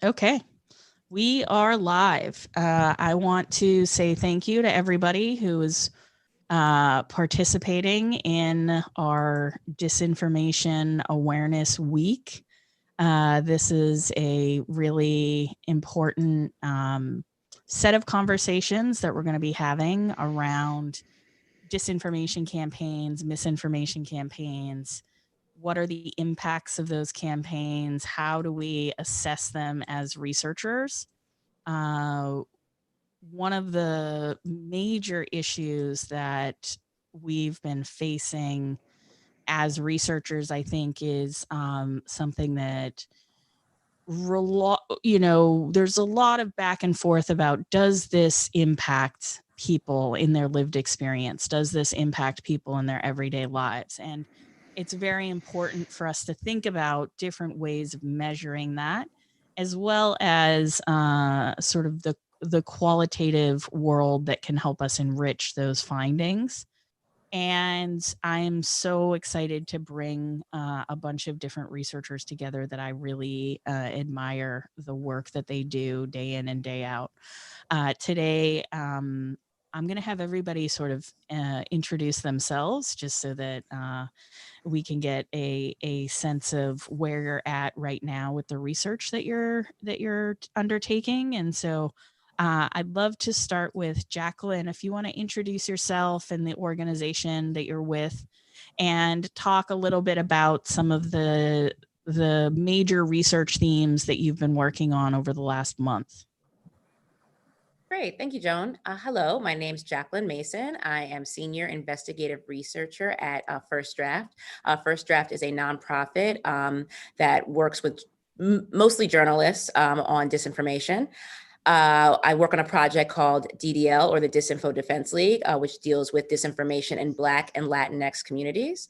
Okay, we are live. I want to say thank you to everybody who is participating in our Disinformation Awareness Week. This is a really important set of conversations that we're going to be having around disinformation campaigns, misinformation campaigns. What are the impacts of those campaigns? How do we assess them as researchers? Uh, One of the major issues that we've been facing as researchers, I think, is something that there's a lot of back and forth about, does this impact people in their lived experience? Does this impact people in their everyday lives? And it's very important for us to think about different ways of measuring that, as well as sort of the qualitative world that can help us enrich those findings. And I'm so excited to bring a bunch of different researchers together that I really admire the work that they do day in and day out. Today, I'm going to have everybody sort of introduce themselves just so that we can get a sense of where you're at right now with the research that you're undertaking. And so I'd love to start with Jacquelyn. If you want to introduce yourself and the organization that you're with, and talk a little bit about some of the major research themes that you've been working on over the last month. Great. Thank you, Joan. Hello, my name is Jacquelyn Mason. I am Senior Investigative Researcher at First Draft. First Draft is a nonprofit that works with mostly journalists on disinformation. I work on a project called DDL, or the Disinfo Defense League, which deals with disinformation in Black and Latinx communities.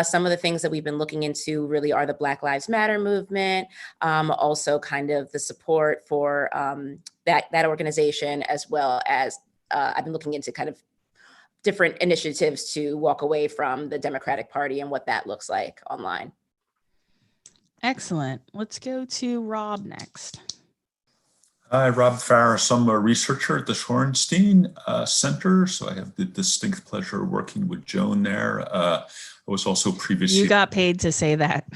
Some of the things that we've been looking into really are the Black Lives Matter movement, also kind of the support for that organization, as well as I've been looking into kind of different initiatives to walk away from the Democratic Party and what that looks like online. Excellent. Let's go to Rob next. Hi, Rob Farah. I'm a researcher at the Shorenstein Center, so I have the distinct pleasure of working with Joan there. I was also previously— You got paid to say that.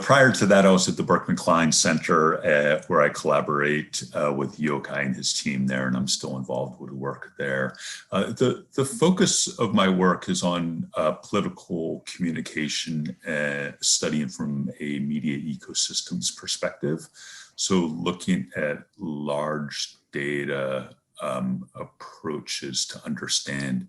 Prior to that, I was at the Berkman Klein Center, where I collaborate with Yochai and his team there, and I'm still involved with the work there. The focus of my work is on political communication, studying from a media ecosystems perspective. So looking at large data approaches to understand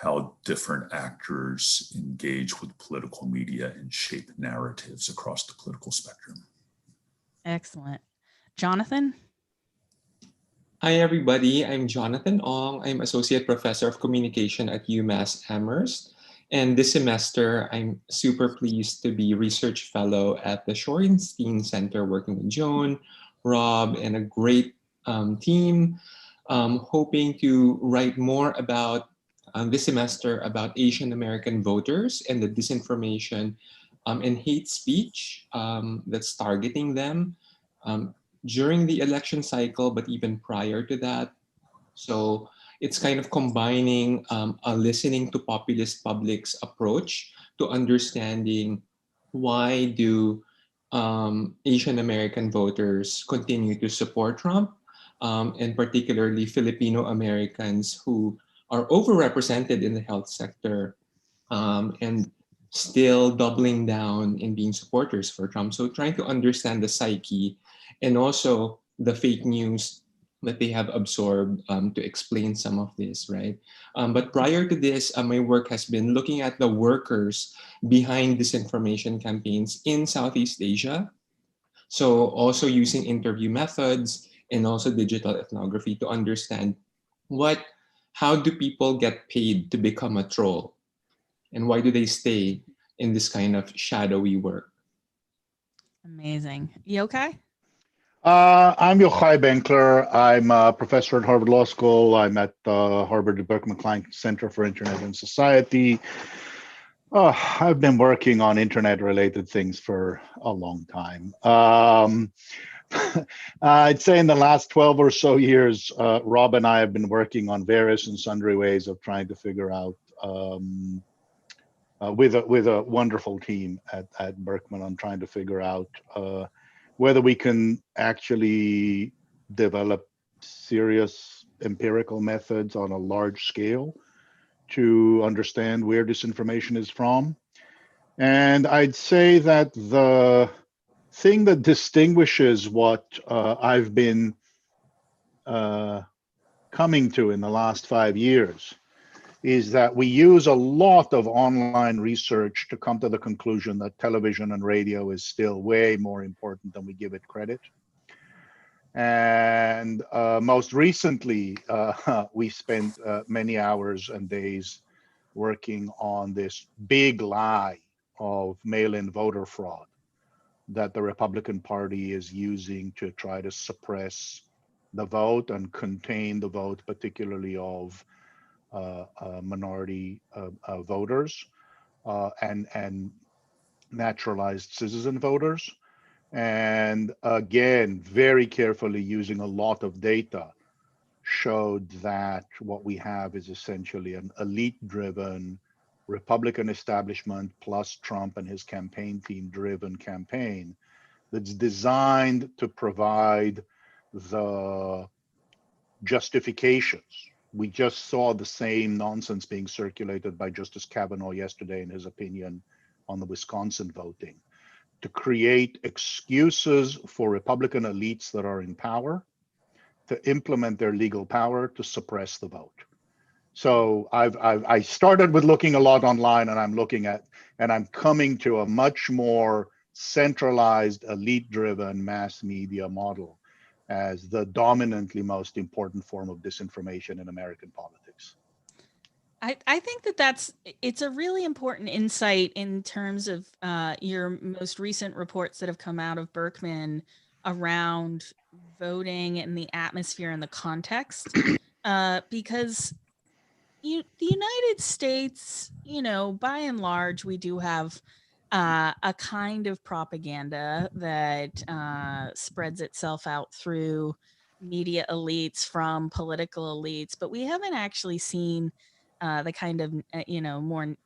how different actors engage with political media and shape narratives across the political spectrum. Excellent. Jonathan? Hi, everybody. I'm Jonathan Ong. I'm Associate Professor of Communication at UMass Amherst. And this semester, I'm super pleased to be Research Fellow at the Shorenstein Center, working with Joan, Rob, and a great team, hoping to write more about this semester about Asian American voters and the disinformation and hate speech that's targeting them during the election cycle, but even prior to that. So it's kind of combining a listening to populist public's approach to understanding why do Asian American voters continue to support Trump, and particularly Filipino Americans who are overrepresented in the health sector and still doubling down in being supporters for Trump. So trying to understand the psyche and also the fake news that they have absorbed to explain some of this, right? But prior to this, my work has been looking at the workers behind disinformation campaigns in Southeast Asia. So also using interview methods and also digital ethnography to understand how do people get paid to become a troll? And why do they stay in this kind of shadowy work? Amazing. Yochai? I'm Yochai Benkler. I'm a professor at Harvard Law School. I'm at Harvard Berkman Klein Center for Internet and Society. Oh, I've been working on internet-related things for a long time. I'd say in the last 12 or so years, Rob and I have been working on various and sundry ways of trying to figure out, with a wonderful team at Berkman, on trying to figure out whether we can actually develop serious empirical methods on a large scale to understand where disinformation is from. And I'd say that the thing that distinguishes what I've been coming to in the last 5 years is that we use a lot of online research to come to the conclusion that television and radio is still way more important than we give it credit. And most recently, we spent many hours and days working on this big lie of mail-in voter fraud that the Republican Party is using to try to suppress the vote and contain the vote, particularly of minority voters and naturalized citizen voters. And again, very carefully using a lot of data, showed that what we have is essentially an elite-driven Republican establishment plus Trump and his campaign team driven campaign that's designed to provide the justifications. We just saw the same nonsense being circulated by Justice Kavanaugh yesterday in his opinion on the Wisconsin voting, to create excuses for Republican elites that are in power to implement their legal power to suppress the vote. So I started with looking a lot online, and I'm coming to a much more centralized, elite-driven mass media model as the dominantly most important form of disinformation in American politics. I think it's a really important insight in terms of your most recent reports that have come out of Berkman around voting and the atmosphere and the context, because the United States, by and large, we do have a kind of propaganda that spreads itself out through media elites from political elites, but we haven't actually seen the kind of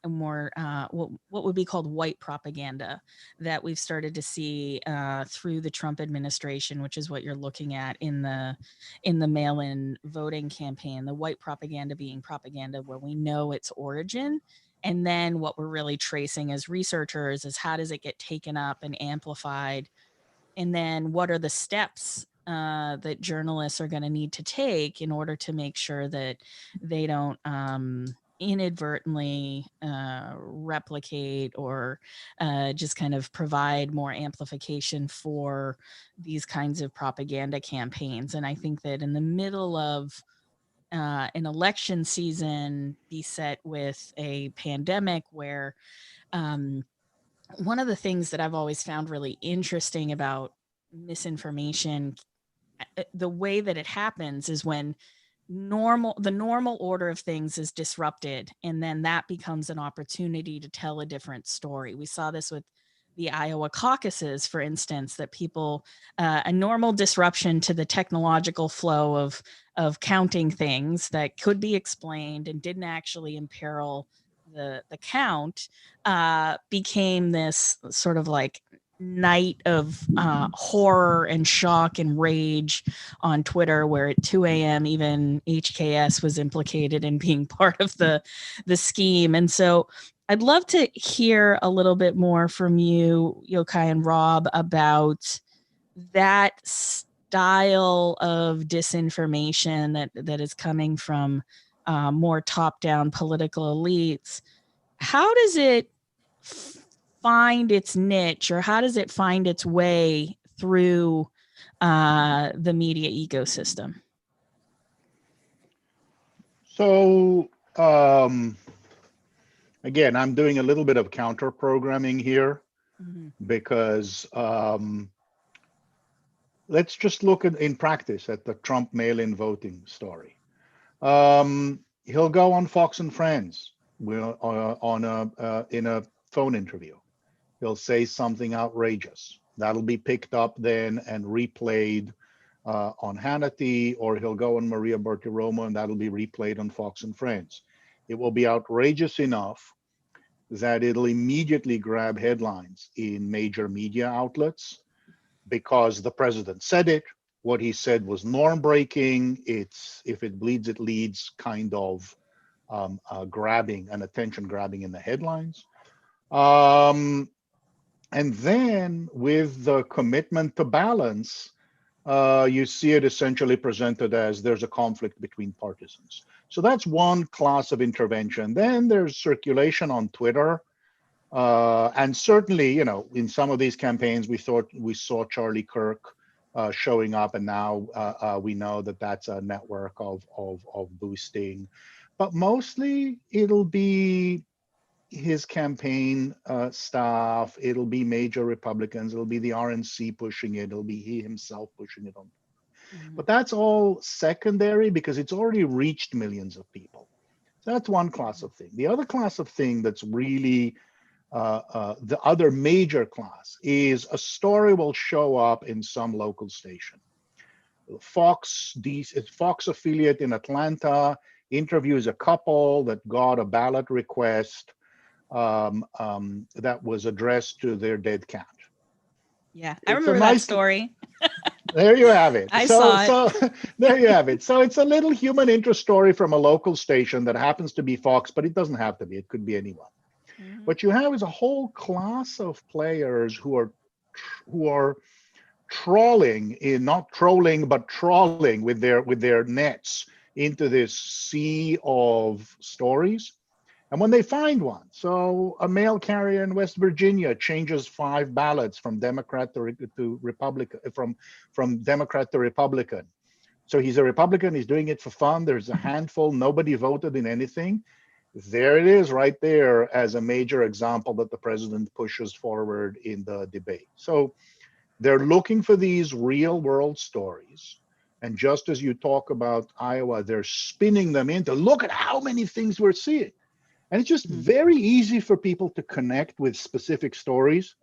more what would be called white propaganda that we've started to see through the Trump administration, which is what you're looking at in the mail-in voting campaign. The white propaganda being propaganda where we know its origin, and then what we're really tracing as researchers is how does it get taken up and amplified, and then what are the steps that journalists are going to need to take in order to make sure that they don't inadvertently replicate or just kind of provide more amplification for these kinds of propaganda campaigns. And I think that in the middle of an election season beset with a pandemic where one of the things that I've always found really interesting about misinformation, the way that it happens is when the normal order of things is disrupted, and then that becomes an opportunity to tell a different story. We saw this with the Iowa caucuses, for instance, that people a normal disruption to the technological flow of counting things that could be explained and didn't actually imperil the count became this sort of like night of horror and shock and rage on Twitter, where at 2 a.m. even HKS was implicated in being part of the scheme. And so I'd love to hear a little bit more from you, Yochai and Rob, about that style of disinformation that is coming from more top-down political elites. How does it find its niche, or how does it find its way through the media ecosystem? So again, I'm doing a little bit of counter programming here because let's just look in practice at the Trump mail-in voting story. He'll go on Fox and Friends will in a phone interview. He'll say something outrageous. That'll be picked up then and replayed on Hannity, or he'll go on Maria Bartiromo and that'll be replayed on Fox and Friends. It will be outrageous enough that it'll immediately grab headlines in major media outlets because the president said it. What he said was norm breaking. It's if it bleeds, it leads kind of grabbing and attention grabbing in the headlines. And then with the commitment to balance, you see it essentially presented as there's a conflict between partisans. So that's one class of intervention. Then there's circulation on Twitter. And certainly, you know, in some of these campaigns, we saw Charlie Kirk showing up, and now we know that that's a network of boosting. But mostly it'll be his campaign staff, it'll be major Republicans, it'll be the RNC pushing it, it'll be he himself pushing it on. But that's all secondary because it's already reached millions of people. So that's one class of thing. The other class of thing that's really the other major class is a story will show up in some local station. Fox affiliate in Atlanta interviews a couple that got a ballot request that was addressed to their dead cat. Yeah, I remember that story. There you have it. I saw it. So there you have it. So it's a little human interest story from a local station that happens to be Fox, but it doesn't have to be. It could be anyone. What you have is a whole class of players who are trawling in, not trolling, but trawling with their nets into this sea of stories. And when they find one, so a mail carrier in West Virginia changes 5 ballots from Democrat to Republican, from Democrat to Republican. So he's a Republican, he's doing it for fun. There's a handful, nobody voted in anything. There it is right there as a major example that the president pushes forward in the debate. So they're looking for these real world stories. And just as you talk about Iowa, they're spinning them into, look at how many things we're seeing. And it's just very easy for people to connect with specific stories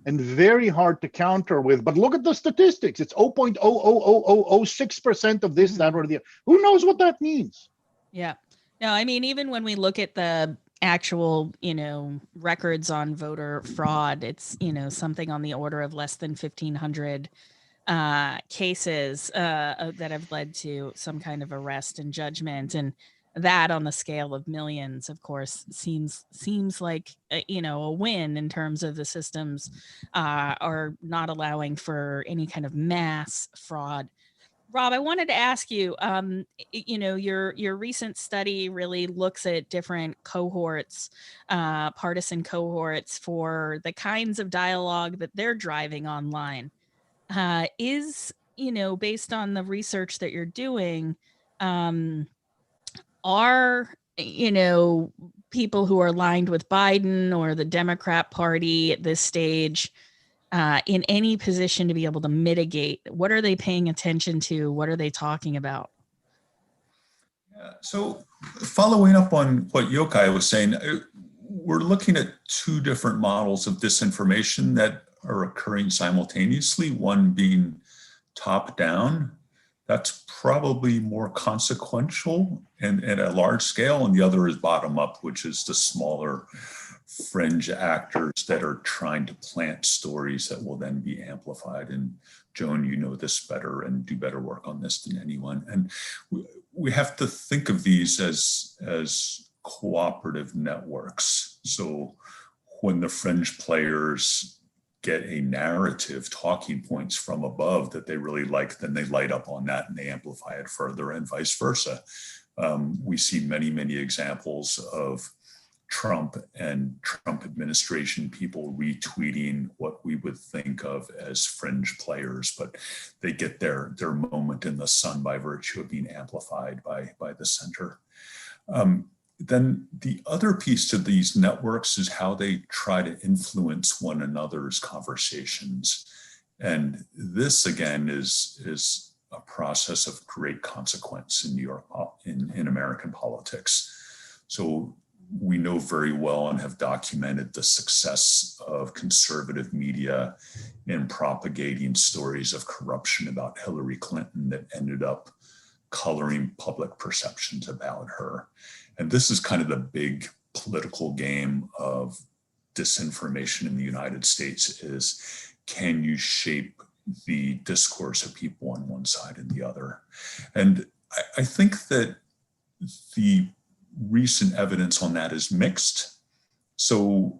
and very hard to counter with, but look at the statistics. It's 0.00006% of this, that, or the other. Who knows what that means? Yeah. No, I mean, even when we look at the actual, you know, records on voter fraud, it's, you know, something on the order of less than 1,500 cases that have led to some kind of arrest and judgment. And that on the scale of millions, of course, seems like, you know, a win in terms of the systems are not allowing for any kind of mass fraud. Rob, I wanted to ask you, you know, your recent study really looks at different cohorts, partisan cohorts for the kinds of dialogue that they're driving online. Is, you know, based on the research that you're doing, are, you know, people who are aligned with Biden or the Democrat Party at this stage in any position to be able to mitigate? What are they paying attention to? What are they talking about? Yeah, so following up on what Yochai was saying, we're looking at 2 different models of disinformation that are occurring simultaneously, one being top down. That's probably more consequential and at a large scale, and the other is bottom up, which is the smaller fringe actors that are trying to plant stories that will then be amplified. And Joan, you know this better and do better work on this than anyone. And we have to think of these as cooperative networks. So when the fringe players get a narrative, talking points from above that they really like, then they light up on that and they amplify it further, and vice versa. We see many, many examples of Trump and Trump administration people retweeting what we would think of as fringe players, but they get their moment in the sun by virtue of being amplified by the center. Then the other piece to these networks is how they try to influence one another's conversations. And this, again, is a process of great consequence in New York, in American politics. So we know very well and have documented the success of conservative media in propagating stories of corruption about Hillary Clinton that ended up coloring public perceptions about her. And this is kind of the big political game of disinformation in the United States is, can you shape the discourse of people on one side and the other? And I think that the recent evidence on that is mixed. So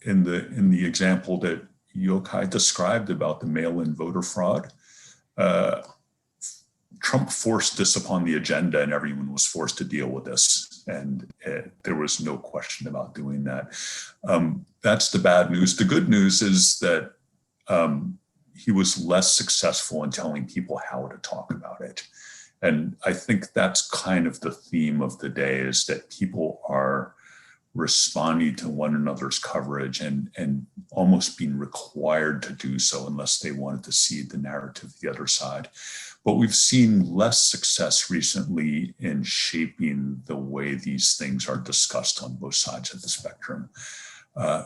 in the example that Yochai described about the mail-in voter fraud, Trump forced this upon the agenda and everyone was forced to deal with this. And there was no question about doing that. That's the bad news. The good news is that he was less successful in telling people how to talk about it. And I think that's kind of the theme of the day, is that people are responding to one another's coverage and almost being required to do so unless they wanted to see the narrative of the other side. But we've seen less success recently in shaping the way these things are discussed on both sides of the spectrum,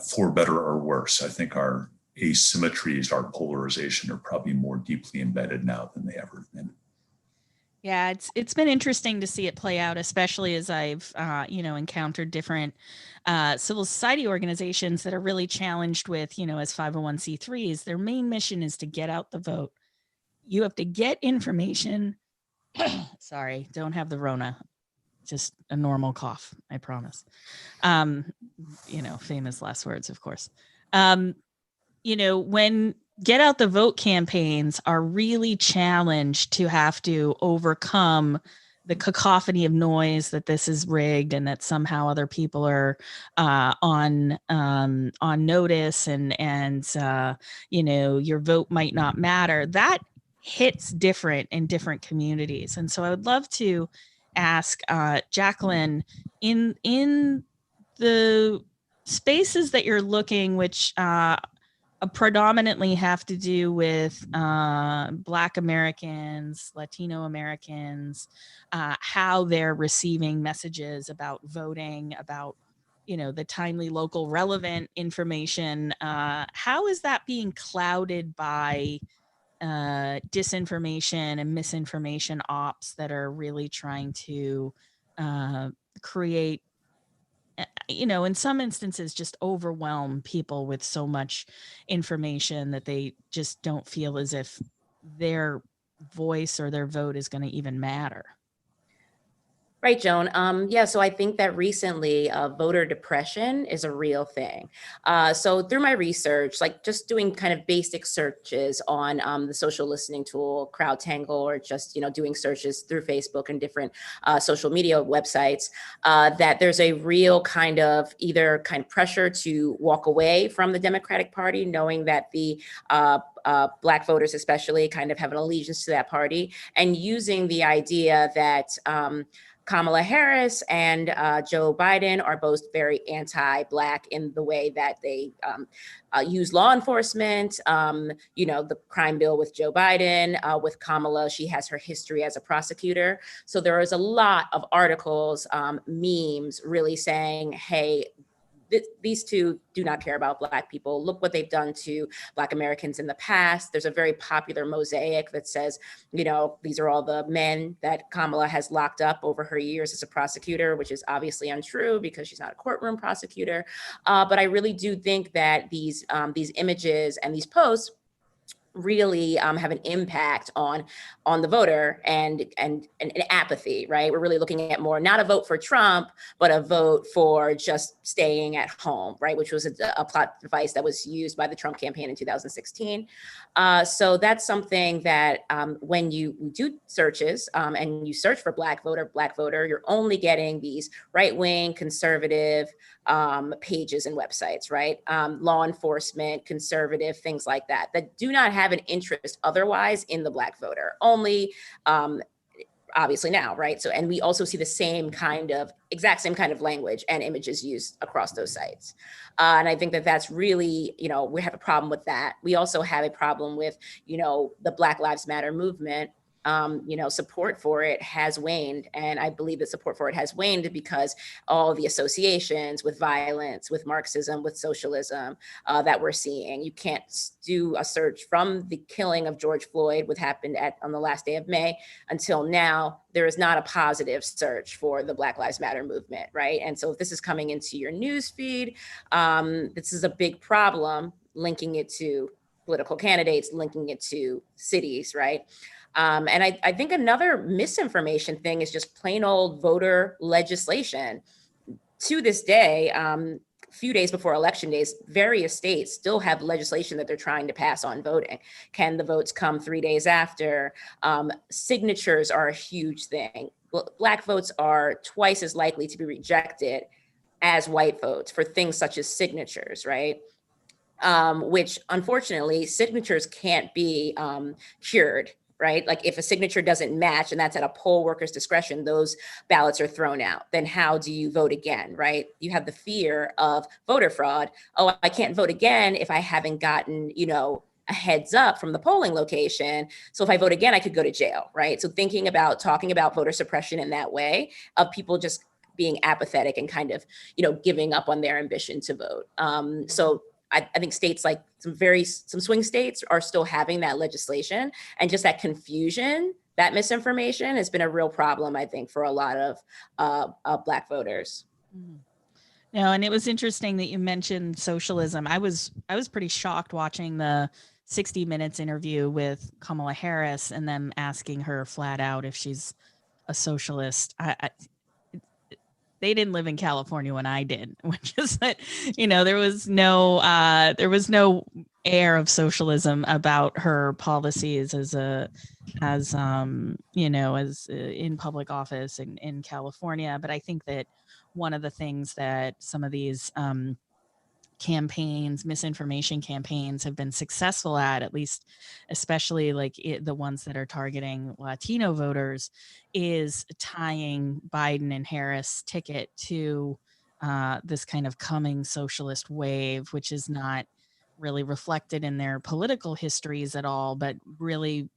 for better or worse. I think our asymmetries, our polarization are probably more deeply embedded now than they ever have been. Yeah, it's been interesting to see it play out, especially as I've encountered different civil society organizations that are really challenged with, as 501c3s. Their main mission is to get out the vote. You have to get information. Sorry, don't have the Rona. Just a normal cough, I promise. Famous last words, of course. When get out the vote campaigns are really challenged to have to overcome the cacophony of noise that this is rigged and that somehow other people are on notice and your vote might not matter. That hits different in different communities. And so I would love to ask Jacquelyn, in the spaces that you're looking, which predominantly have to do with Black Americans, Latino Americans, how they're receiving messages about voting, about the timely, local, relevant information. How is that being clouded by disinformation and misinformation ops that are really trying to create, in some instances, just overwhelm people with so much information that they just don't feel as if their voice or their vote is going to even matter? Right, Joan. Yeah, so I think that recently voter depression is a real thing. So through my research, like just doing kind of basic searches on the social listening tool, CrowdTangle, or just, doing searches through Facebook and different social media websites, that there's a real kind of either kind of pressure to walk away from the Democratic Party, knowing that the Black voters especially kind of have an allegiance to that party, and using the idea that Kamala Harris and Joe Biden are both very anti-Black in the way that they use law enforcement. The crime bill with Joe Biden, with Kamala, she has her history as a prosecutor. So there is a lot of articles, memes really saying, hey, these two do not care about Black people. Look what they've done to Black Americans in the past. There's a very popular mosaic that says, these are all the men that Kamala has locked up over her years as a prosecutor, which is obviously untrue because she's not a courtroom prosecutor. But I really do think that these images and these posts really have an impact on the voter and apathy, right? We're really looking at more, not a vote for Trump, but a vote for just staying at home, right? Which was a plot device that was used by the Trump campaign in 2016. So that's something that when you do searches and you search for Black voter, you're only getting these right-wing conservative pages and websites, right? Law enforcement, conservative, things like that do not have an interest otherwise in the Black voter, only obviously now, right? So, and we also see the exact same kind of language and images used across those sites. And I think that that's really, we have a problem with that. We also have a problem with, the Black Lives Matter movement, support for it has waned. And I believe that support for it has waned because all the associations with violence, with Marxism, with socialism that we're seeing. You can't do a search from the killing of George Floyd, what happened on the last day of May, until now. There is not a positive search for the Black Lives Matter movement, right? And so if this is coming into your news feed, this is a big problem, linking it to political candidates, linking it to cities, right? And I think another misinformation thing is just plain old voter legislation. To this day, a few days before election days, various states still have legislation that they're trying to pass on voting. Can the votes come 3 days after? Signatures are a huge thing. Black votes are twice as likely to be rejected as white votes for things such as signatures, right? Which unfortunately, signatures can't be cured, right? Like if a signature doesn't match and that's at a poll worker's discretion, those ballots are thrown out. Then how do you vote again, right? You have the fear of voter fraud. Oh, I can't vote again if I haven't gotten, a heads up from the polling location. So if I vote again, I could go to jail, right? So talking about voter suppression in that way of people just being apathetic and kind of, giving up on their ambition to vote. So I think states like some swing states are still having that legislation, and just that confusion, that misinformation has been a real problem, I think, for a lot of Black voters. No, and it was interesting that you mentioned socialism. I was pretty shocked watching the 60 Minutes interview with Kamala Harris and them asking her flat out if she's a socialist. They didn't live in California when I did, which is that, there was no air of socialism about her policies as in public office in California. But I think that one of the things that some of these misinformation campaigns have been successful at least, especially like the ones that are targeting Latino voters, is tying Biden and Harris ticket to this kind of coming socialist wave, which is not really reflected in their political histories at all, but really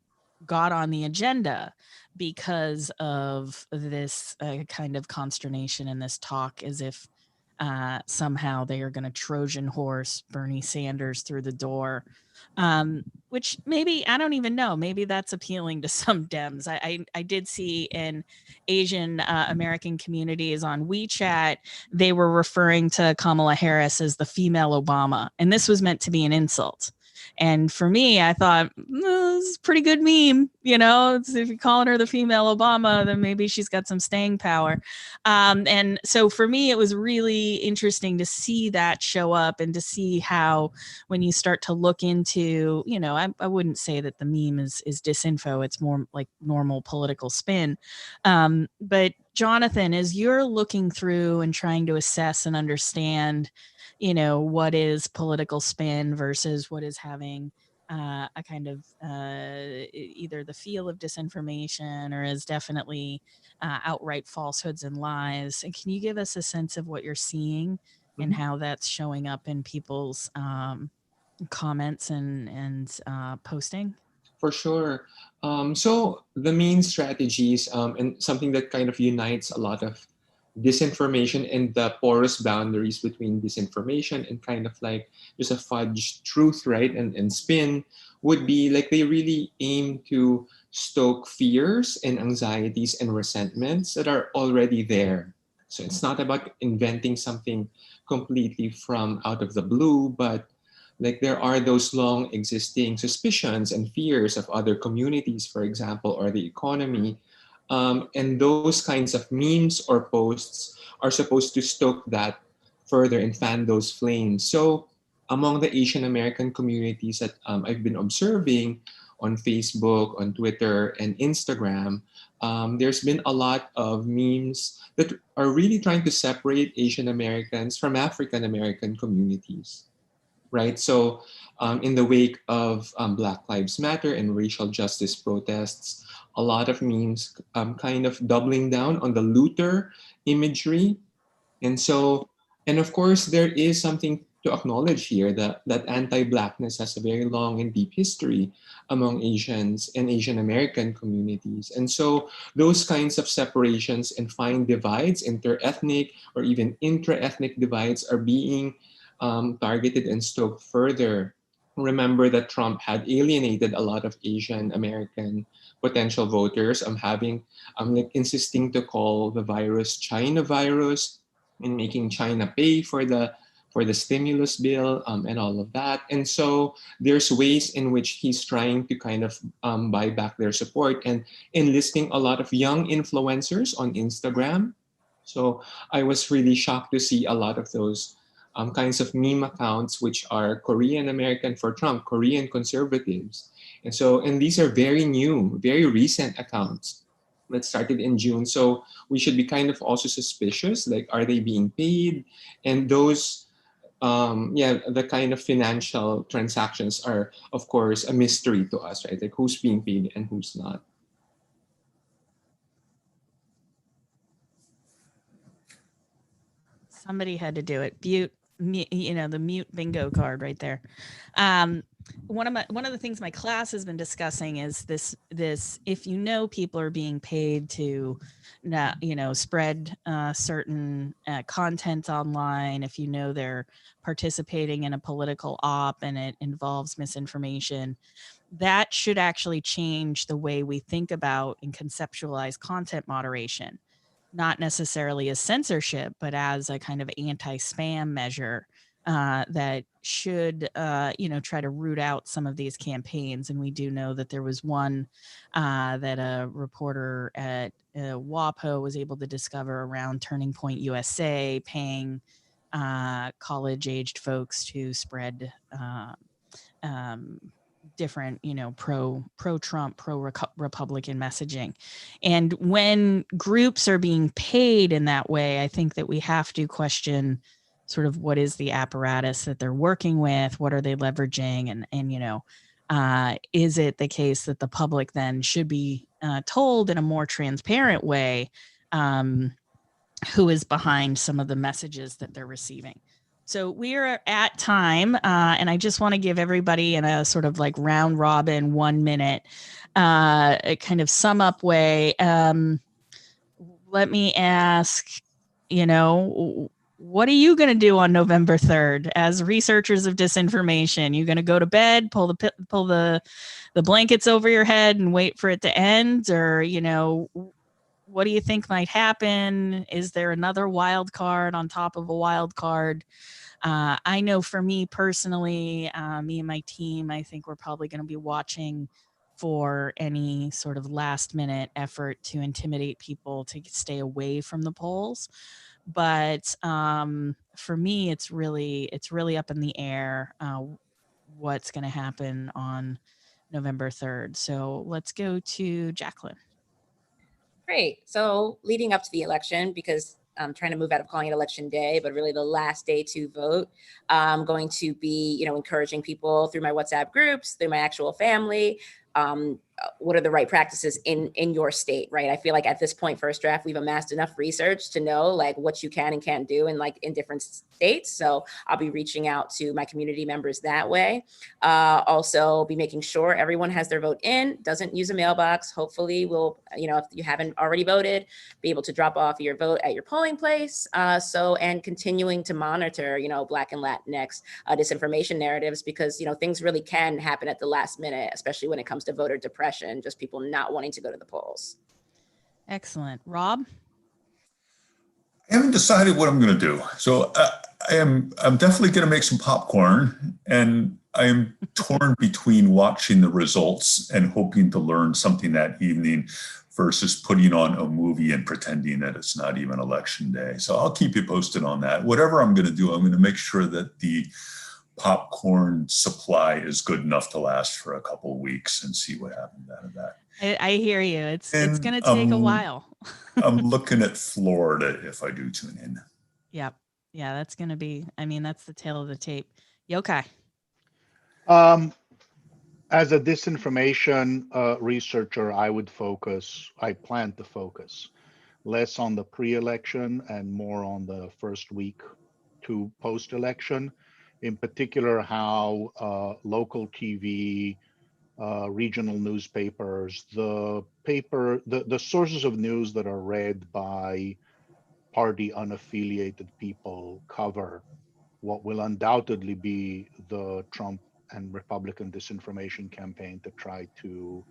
got on the agenda because of this kind of consternation and this talk as if somehow they are going to Trojan horse Bernie Sanders through the door, which maybe, I don't even know, maybe that's appealing to some Dems. I did see in Asian American communities on WeChat, they were referring to Kamala Harris as the female Obama, and this was meant to be an insult. And for me, I thought, this is a pretty good meme. If you're calling her the female Obama, then maybe she's got some staying power. And so for me, it was really interesting to see that show up and to see how, when you start to look into, I wouldn't say that the meme is disinfo. It's more like normal political spin. But Jonathan, as you're looking through and trying to assess and understand, what is political spin versus what is having a kind of either the feel of disinformation or is definitely outright falsehoods and lies. And can you give us a sense of what you're seeing and how that's showing up in people's comments and posting? For sure. So the main strategies and something that kind of unites a lot of disinformation and the porous boundaries between disinformation and kind of like just a fudge truth, right? And spin would be like they really aim to stoke fears and anxieties and resentments that are already there. So it's not about inventing something completely from out of the blue, but like there are those long existing suspicions and fears of other communities, for example, or the economy. And those kinds of memes or posts are supposed to stoke that further and fan those flames. So among the Asian American communities that I've been observing on Facebook, on Twitter, and Instagram, there's been a lot of memes that are really trying to separate Asian Americans from African American communities, right? So in the wake of Black Lives Matter and racial justice protests, a lot of memes kind of doubling down on the looter imagery. And so, and of course, there is something to acknowledge here that anti-Blackness has a very long and deep history among Asians and Asian American communities. And so those kinds of separations and fine divides, inter-ethnic or even intra-ethnic divides, are being targeted and stoked further. Remember that Trump had alienated a lot of Asian American potential voters. Like insisting to call the virus China virus and making China pay for the stimulus bill and all of that. And so there's ways in which he's trying to kind of buy back their support and enlisting a lot of young influencers on Instagram. So I was really shocked to see a lot of those kinds of meme accounts, which are Korean American for Trump, Korean conservatives. And these are very new, very recent accounts that started in June. So we should be kind of also suspicious, like, are they being paid? And those, the kind of financial transactions are, of course, a mystery to us, right? Like, who's being paid and who's not. Somebody had to do it. The mute bingo card right there. One of the things my class has been discussing is this if people are being paid to spread certain content online, if they're participating in a political op and it involves misinformation, that should actually change the way we think about and conceptualize content moderation, not necessarily as censorship, but as a kind of anti-spam measure that should, try to root out some of these campaigns. And we do know that there was one that a reporter at WAPO was able to discover around Turning Point USA, paying college-aged folks to spread different, pro-Trump, pro-Republican messaging. And when groups are being paid in that way, I think that we have to question sort of what is the apparatus that they're working with, what are they leveraging, and is it the case that the public then should be told in a more transparent way who is behind some of the messages that they're receiving. So we are at time, and I just want to give everybody in a sort of like round robin 1 minute a kind of sum up way. Let me ask, what are you going to do on November 3rd as researchers of disinformation? You going to go to bed, pull the blankets over your head and wait for it to end? Or, what do you think might happen? Is there another wild card on top of a wild card? I know for me personally, me and my team, I think we're probably going to be watching for any sort of last minute effort to intimidate people to stay away from the polls. But for me, it's really up in the air what's going to happen on November 3rd. So let's go to Jacquelyn. Great. So leading up to the election, because I'm trying to move out of calling it election day, but really the last day to vote, I'm going to be, encouraging people through my WhatsApp groups, through my actual family, what are the right practices in your state, right? I feel like at this point, First Draft, we've amassed enough research to know like what you can and can't do in different states. So I'll be reaching out to my community members that way. Also be making sure everyone has their vote in, doesn't use a mailbox. Hopefully we'll, if you haven't already voted, be able to drop off your vote at your polling place. And continuing to monitor, Black and Latinx disinformation narratives, because, things really can happen at the last minute, especially when it comes to voter depression, just people not wanting to go to the polls. Excellent. Rob? I haven't decided what I'm going to do. So I'm definitely going to make some popcorn, and I'm torn between watching the results and hoping to learn something that evening versus putting on a movie and pretending that it's not even election day. So I'll keep you posted on that. Whatever I'm going to do, I'm going to make sure that the popcorn supply is good enough to last for a couple of weeks and see what happens out of that. I hear you. It's going to take a while. I'm looking at Florida if I do tune in. Yep. Yeah, that's going to be, that's the tail of the tape. Yochai. As a disinformation researcher, I plan to focus less on the pre-election and more on the first week to post-election, in particular how local TV, regional newspapers, the sources of news that are read by party unaffiliated people cover what will undoubtedly be the Trump and Republican disinformation campaign to try to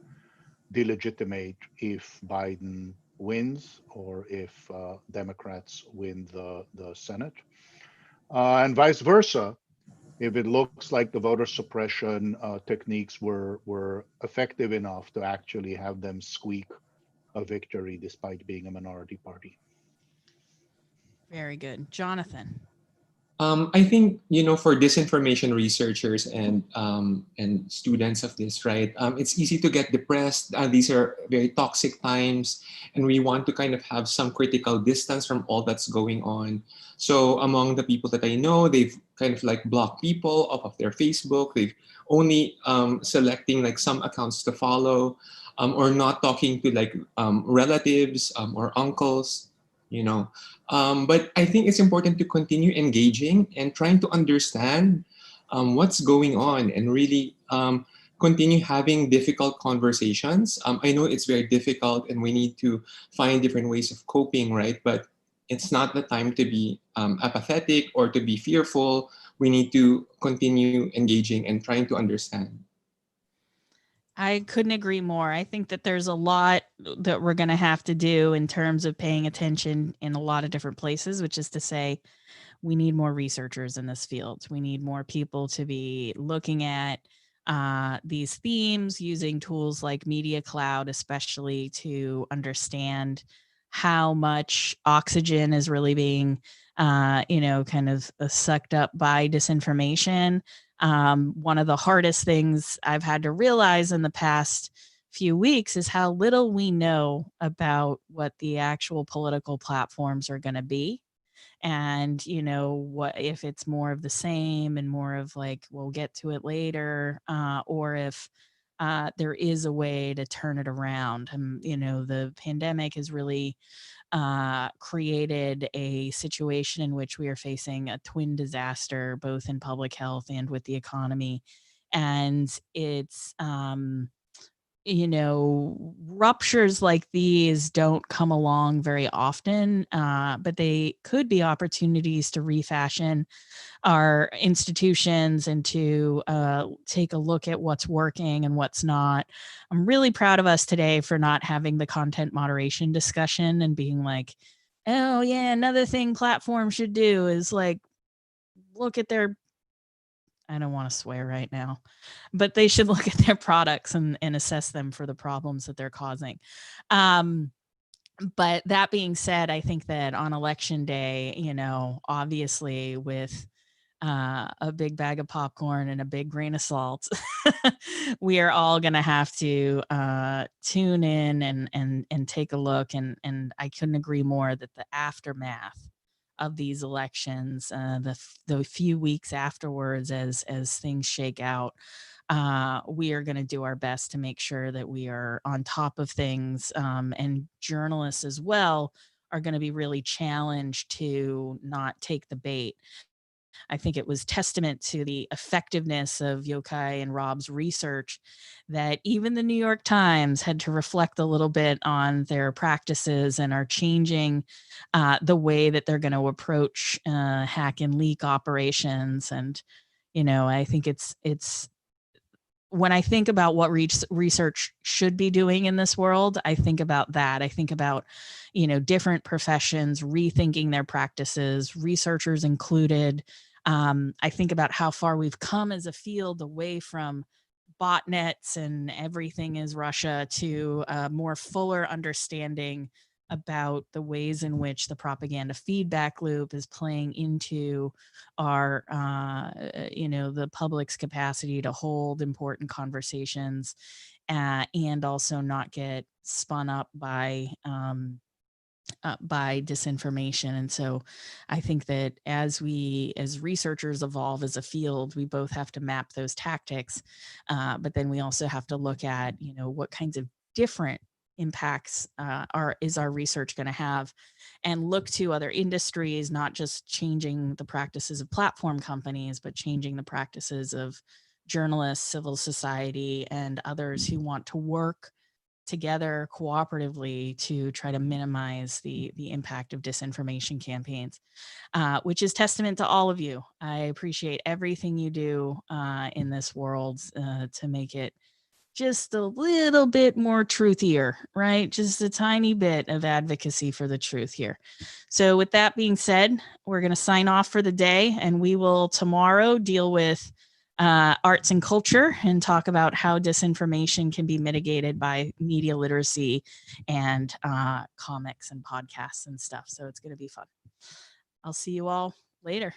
delegitimate if Biden wins or if Democrats win the Senate. And vice versa, if it looks like the voter suppression techniques were effective enough to actually have them squeak a victory despite being a minority party. Very good. Jonathan. I think, for disinformation researchers and students of this, right? It's easy to get depressed. These are very toxic times, and we want to kind of have some critical distance from all that's going on. So among the people that I know, they've kind of like blocked people off of their Facebook. They've only selecting like some accounts to follow, or not talking to like relatives or uncles, you know. But I think it's important to continue engaging and trying to understand what's going on, and really continue having difficult conversations. I know it's very difficult and we need to find different ways of coping, right? But it's not the time to be apathetic or to be fearful. We need to continue engaging and trying to understand. I couldn't agree more. I think that there's a lot that we're going to have to do in terms of paying attention in a lot of different places, which is to say, we need more researchers in this field. We need more people to be looking at these themes, using tools like Media Cloud, especially to understand how much oxygen is really being, kind of sucked up by disinformation. One of the hardest things I've had to realize in the past few weeks is how little we know about what the actual political platforms are going to be. And, what if it's more of the same and more of like, we'll get to it later, or if there is a way to turn it around. The pandemic has really created a situation in which we are facing a twin disaster, both in public health and with the economy. And it's, ruptures like these don't come along very often, but they could be opportunities to refashion our institutions and to take a look at what's working and what's not. I'm really proud of us today for not having the content moderation discussion and being like, oh yeah, another thing platforms should do is like look at their, I don't want to swear right now, but they should look at their products and assess them for the problems that they're causing. But that being said, I think that on election day, obviously with a big bag of popcorn and a big grain of salt, we are all going to have to tune in and take a look. And I couldn't agree more that the aftermath of these elections, the few weeks afterwards, as things shake out, we are going to do our best to make sure that we are on top of things, and journalists as well are going to be really challenged to not take the bait. I think it was testament to the effectiveness of Yochai and Rob's research that even the New York Times had to reflect a little bit on their practices and are changing the way that they're going to approach hack and leak operations. And, I think it's when I think about what research should be doing in this world, I think about that. I think about, different professions rethinking their practices, researchers included. I think about how far we've come as a field away from botnets and everything is Russia to a more fuller understanding about the ways in which the propaganda feedback loop is playing into our, the public's capacity to hold important conversations, and also not get spun up by disinformation. And so I think that as researchers evolve as a field, we both have to map those tactics, but then we also have to look at, what kinds of different impacts is our research going to have, and look to other industries, not just changing the practices of platform companies, but changing the practices of journalists, civil society, and others who want to work together cooperatively to try to minimize the impact of disinformation campaigns, which is testament to all of you. I appreciate everything you do in this world to make it just a little bit more truthier, right? Just a tiny bit of advocacy for the truth here. So with that being said, we're going to sign off for the day, and we will tomorrow deal with arts and culture and talk about how disinformation can be mitigated by media literacy and comics and podcasts and stuff. So it's going to be fun. I'll see you all later.